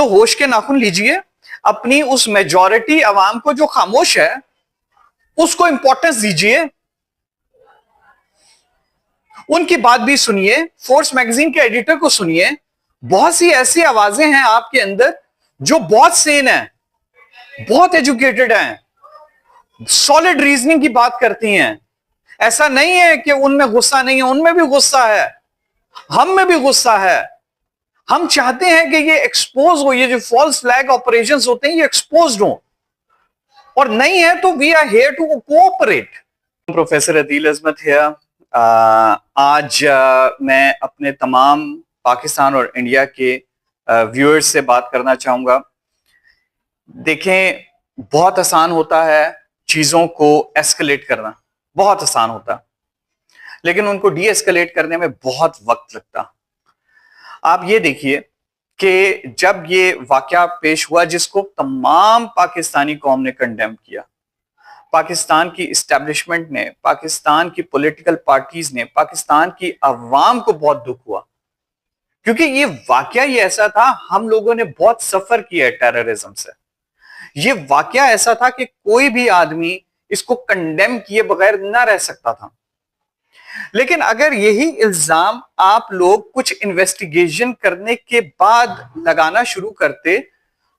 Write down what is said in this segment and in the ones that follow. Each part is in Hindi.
तो होश के नाखून लीजिए, अपनी उस मेजॉरिटी अवाम को जो खामोश है उसको इंपॉर्टेंस दीजिए, उनकी बात भी सुनिए। फोर्स मैगजीन के एडिटर को सुनिए। बहुत सी ऐसी आवाजें हैं आपके अंदर जो बहुत सेन है, बहुत एजुकेटेड हैं, सॉलिड रीजनिंग की बात करती हैं। ऐसा नहीं है कि उनमें गुस्सा नहीं है, उनमें भी गुस्सा है, हम में भी गुस्सा है। हम चाहते हैं कि ये एक्सपोज हो, ये जो फॉल्स फ्लैग ऑपरेशंस होते हैं ये एक्सपोज हो, और नहीं है तो we are here to cooperate. Professor Adeel Azmat है। आज मैं अपने तमाम पाकिस्तान और इंडिया के व्यूअर्स से बात करना चाहूंगा। देखें, बहुत आसान होता है चीजों को एस्केलेट करना, बहुत आसान होता, लेकिन उनको डी एस्केलेट करने में बहुत वक्त लगता। आप ये देखिए कि जब ये वाकया पेश हुआ जिसको तमाम पाकिस्तानी कौम ने कंडेम किया, पाकिस्तान की इस्टेब्लिशमेंट ने, पाकिस्तान की पॉलिटिकल पार्टीज ने, पाकिस्तान की अवाम को बहुत दुख हुआ, क्योंकि ये वाकया ये ऐसा था, हम लोगों ने बहुत सफर किया है टेररिज्म से। ये वाकया ऐसा था कि कोई भी आदमी इसको कंडेम किए बगैर ना रह सकता था। लेकिन अगर यही इल्जाम आप लोग कुछ इन्वेस्टिगेशन करने के बाद लगाना शुरू करते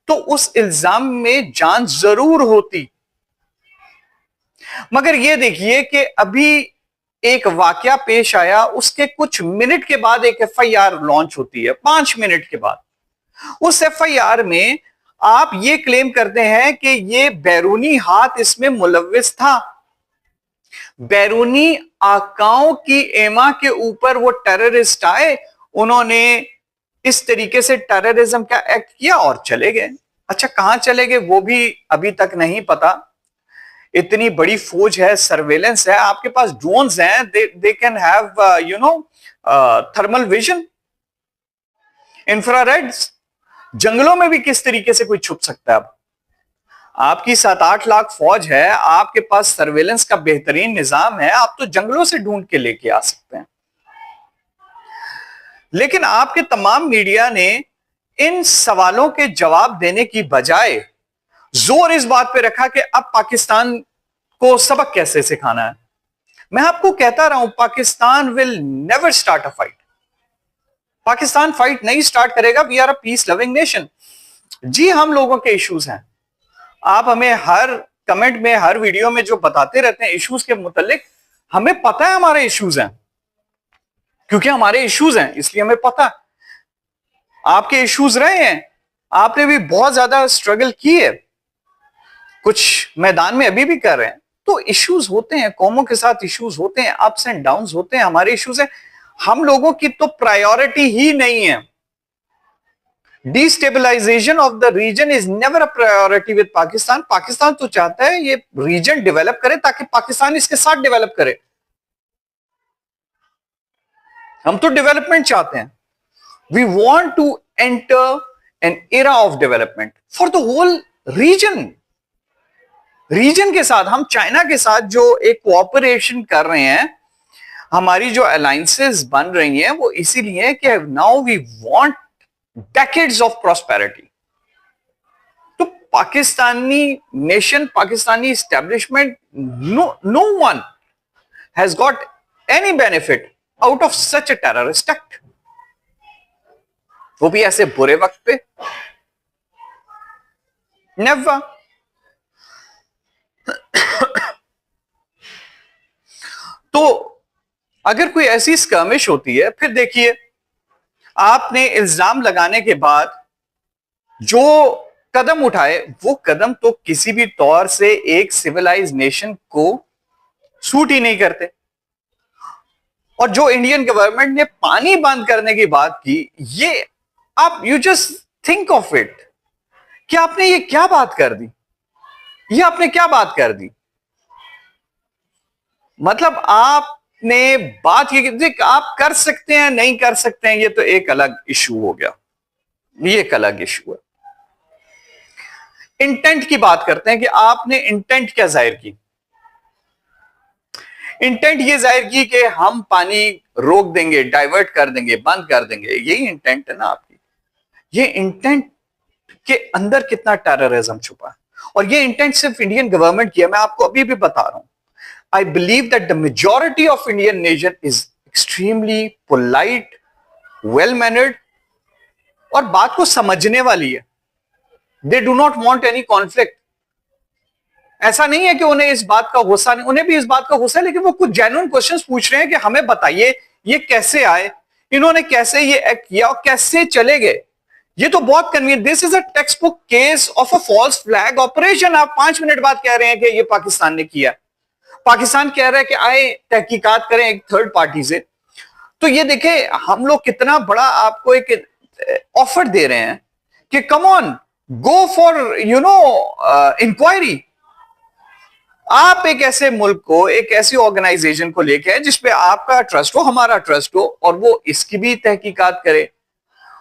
तो उस इल्जाम में जान जरूर होती। मगर ये देखिए कि अभी एक वाकया पेश आया, उसके कुछ मिनट के बाद एक एफआईआर लॉन्च होती है, 5 मिनट के बाद। उस एफआईआर में आप ये क्लेम करते हैं कि ये बैरूनी हाथ इसमें मुलव्विस था, बैरूनी आकाओं की एमा के ऊपर वो टेररिस्ट आए, उन्होंने इस तरीके से टेररिज्म का एक्ट किया और चले गए। अच्छा, कहां चले गए वो भी अभी तक नहीं पता। इतनी बड़ी फौज है, सर्वेलेंस है, आपके पास ड्रोन्स हैं, they can have thermal vision, infrareds. जंगलों में भी किस तरीके से कोई छुप सकता है। अब आपकी 7-8 लाख फौज है, आपके पास सर्वेलेंस का बेहतरीन निजाम है, आप तो जंगलों से ढूंढ के लेके आ सकते हैं। लेकिन आपके तमाम मीडिया ने इन सवालों के जवाब देने की बजाय जोर इस बात पे रखा कि अब पाकिस्तान को सबक कैसे सिखाना है। मैं आपको कहता रहा हूं, Pakistan will never start a fight. Pakistan fight नहीं स्टार्ट करेगा। We are a peace loving nation. जी, हम लोगों के इश्यूज हैं, आप हमें हर कमेंट में, हर वीडियो में जो बताते रहते हैं इश्यूज के मुतालिक, हमें पता है हमारे इश्यूज हैं, क्योंकि हमारे इश्यूज हैं इसलिए हमें पता। आपके इश्यूज रहे हैं, आपने भी बहुत ज्यादा स्ट्रगल की है, कुछ मैदान में अभी भी कर रहे हैं। तो इश्यूज होते हैं, कौमों के साथ इश्यूज होते हैं, अप्स एंड डाउन्स होते हैं, हमारे इश्यूज हैं। हम लोगों की तो प्रायोरिटी ही नहीं है। Destabilization of the region is never a priority with Pakistan. Pakistan तो चाहता है ये रीजन डेवलप करे ताकि पाकिस्तान इसके साथ डेवलप करे। हम तो डेवलपमेंट चाहते हैं। We want to enter an era of development for the whole region. Region के साथ, हम चाइना के साथ जो एक कोऑपरेशन कर रहे हैं, हमारी जो अलायंसेस बन रही हैं, वो इसीलिए कि now we want decades of prosperity. तो Pakistani nation, Pakistani establishment, no one has got any benefit out of such a terrorist act. वो भी ऐसे बुरे वक्त पे, never. तो अगर कोई ऐसी स्कर्मिश होती है, फिर देखिए, आपने इल्जाम लगाने के बाद जो कदम उठाए, वो कदम तो किसी भी तौर से एक सिविलाइज नेशन को सूट ही नहीं करते। और जो इंडियन गवर्नमेंट ने पानी बंद करने की बात की, ये आप you just think of it कि आपने ये क्या बात कर दी, ये आपने क्या बात कर दी। मतलब आप ने बात ये, आप कर सकते हैं नहीं कर सकते हैं, ये तो एक अलग इशू हो गया, ये एक अलग इशू है। इंटेंट की बात करते हैं कि आपने इंटेंट क्या जाहिर की। इंटेंट ये जाहिर की कि हम पानी रोक देंगे, डाइवर्ट कर देंगे, बंद कर देंगे, यही इंटेंट है ना आपकी। ये इंटेंट के अंदर कितना टेररिज्म छुपा है। और ये इंटेंट सिर्फ इंडियन गवर्नमेंट की है, मैं आपको अभी भी बता रहा हूं। I believe that the majority of Indian nation is extremely polite, well mannered और बात को समझने वाली है। They do not want any conflict. ऐसा नहीं है कि उन्हें इस बात का गुस्सा नहीं, उन्हें भी इस बात का गुस्सा है, लेकिन वो कुछ जेन्युइन क्वेश्चंस पूछ रहे हैं कि हमें बताइए ये कैसे आए, इन्होंने कैसे ये एक्ट किया और कैसे चले गए। ये तो बहुत convenient, this is a text book case of a false flag operation. आप 5 मिनट बाद कह रहे हैं कि ये पाकिस्तान ने किया। पाकिस्तान कह रहा है कि आए तहकीकात करें एक थर्ड पार्टी से। तो ये देखें हम लोग कितना बड़ा आपको एक ऑफर दे रहे हैं कि come on, go for inquiry. आप एक ऐसे मुल्क को, एक ऐसी ऑर्गेनाइजेशन को लेके आए जिसपे आपका ट्रस्ट हो, हमारा ट्रस्ट हो, और वो इसकी भी तहकीकात करे।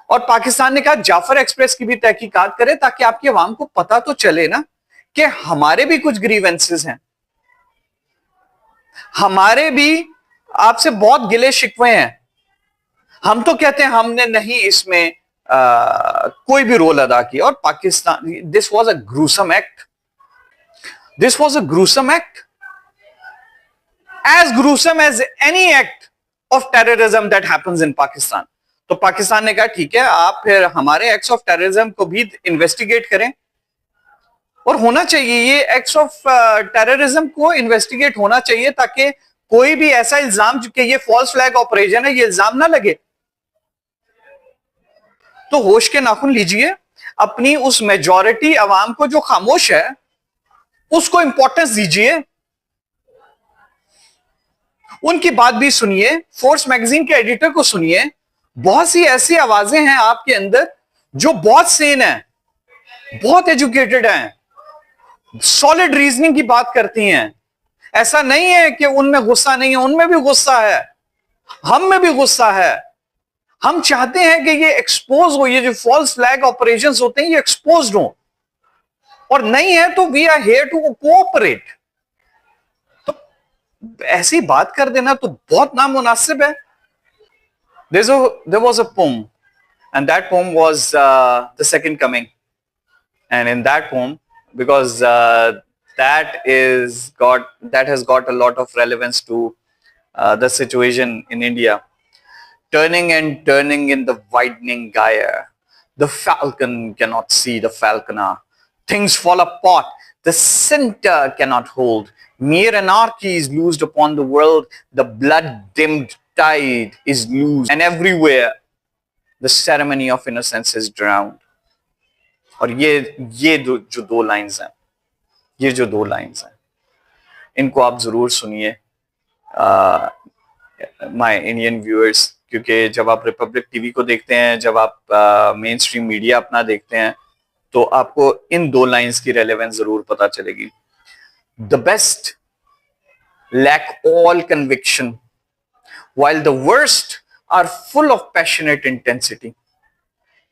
और पाकिस्तान ने कहा जाफर एक्सप्रेस की भी तहकीकात करे, ताकि आपकी आवाम को पता तो चले ना कि हमारे भी कुछ ग्रीवेंसेस हैं, हमारे भी आपसे बहुत गिले शिकवे हैं। हम तो कहते हैं हमने नहीं इसमें कोई भी रोल अदा किया। और Pakistan, this was a gruesome act, this was a gruesome act, as gruesome as any act of terrorism that happens in Pakistan. तो पाकिस्तान ने कहा ठीक है, आप फिर हमारे एक्ट्स ऑफ टेररिज्म को भी इन्वेस्टिगेट करें। और होना चाहिए, ये एक्ट्स ऑफ टेररिज्म को इन्वेस्टिगेट होना चाहिए, ताकि कोई भी ऐसा इल्जाम कि ये फॉल्स फ्लैग ऑपरेशन है, ये इल्जाम ना लगे। तो होश के नाखून लीजिए, अपनी उस मेजॉरिटी अवाम को जो खामोश है उसको इंपॉर्टेंस दीजिए, उनकी बात भी सुनिए। फोर्स मैगजीन के एडिटर को सुनिए। बहुत सी ऐसी आवाजें हैं आपके अंदर जो बहुत सेन है, बहुत एजुकेटेड हैं, सॉलिड रीजनिंग की बात करती हैं। ऐसा नहीं है कि उनमें गुस्सा नहीं है, उनमें भी गुस्सा है, हम में भी गुस्सा है। हम चाहते हैं कि ये एक्सपोज हो, ये जो फॉल्स फ्लैग ऑपरेशंस होते हैं ये एक्सपोज हो, और नहीं है तो we are here to cooperate. तो ऐसी बात कर देना तो बहुत नामुनासिब है। There was a poem, and that poem was the second coming. And in that poem, because that has got a lot of relevance to the situation in India. Turning and turning in the widening gyre, the falcon cannot see the falconer. Things fall apart, the center cannot hold. Mere anarchy is loosed upon the world, the blood-dimmed tide is loose, and everywhere the ceremony of innocence is drowned. और ये जो दो लाइंस हैं, ये जो दो लाइंस हैं, इनको आप जरूर सुनिए माय इंडियन व्यूअर्स, क्योंकि जब आप रिपब्लिक टीवी को देखते हैं, जब आप मेन स्ट्रीम मीडिया अपना देखते हैं, तो आपको इन दो लाइंस की रेलेवेंस जरूर पता चलेगी। The best lack all conviction while the worst are full of passionate intensity।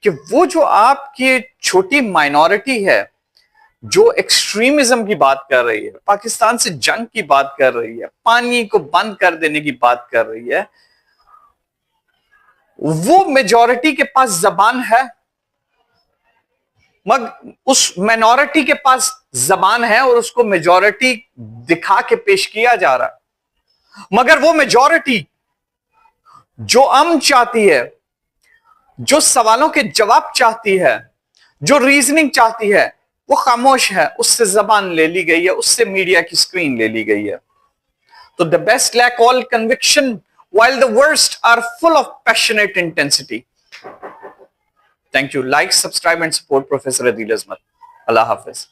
कि वो जो आपकी छोटी माइनॉरिटी है जो एक्सट्रीमिज्म की बात कर रही है, पाकिस्तान से जंग की बात कर रही है, पानी को बंद कर देने की बात कर रही है, वो मेजॉरिटी के पास जबान है, मगर उस माइनॉरिटी के पास जबान है और उसको मेजॉरिटी दिखा के पेश किया जा रहा है। मगर वो मेजॉरिटी जो अमन चाहती है, जो सवालों के जवाब चाहती है, जो रीजनिंग चाहती है, वो खामोश है, उससे जबान ले ली गई है, उससे मीडिया की स्क्रीन ले ली गई है। तो the best lack all conviction while the worst are full of passionate intensity। Thank you. Like, subscribe and support Professor Adil Azmat. Allah Hafiz।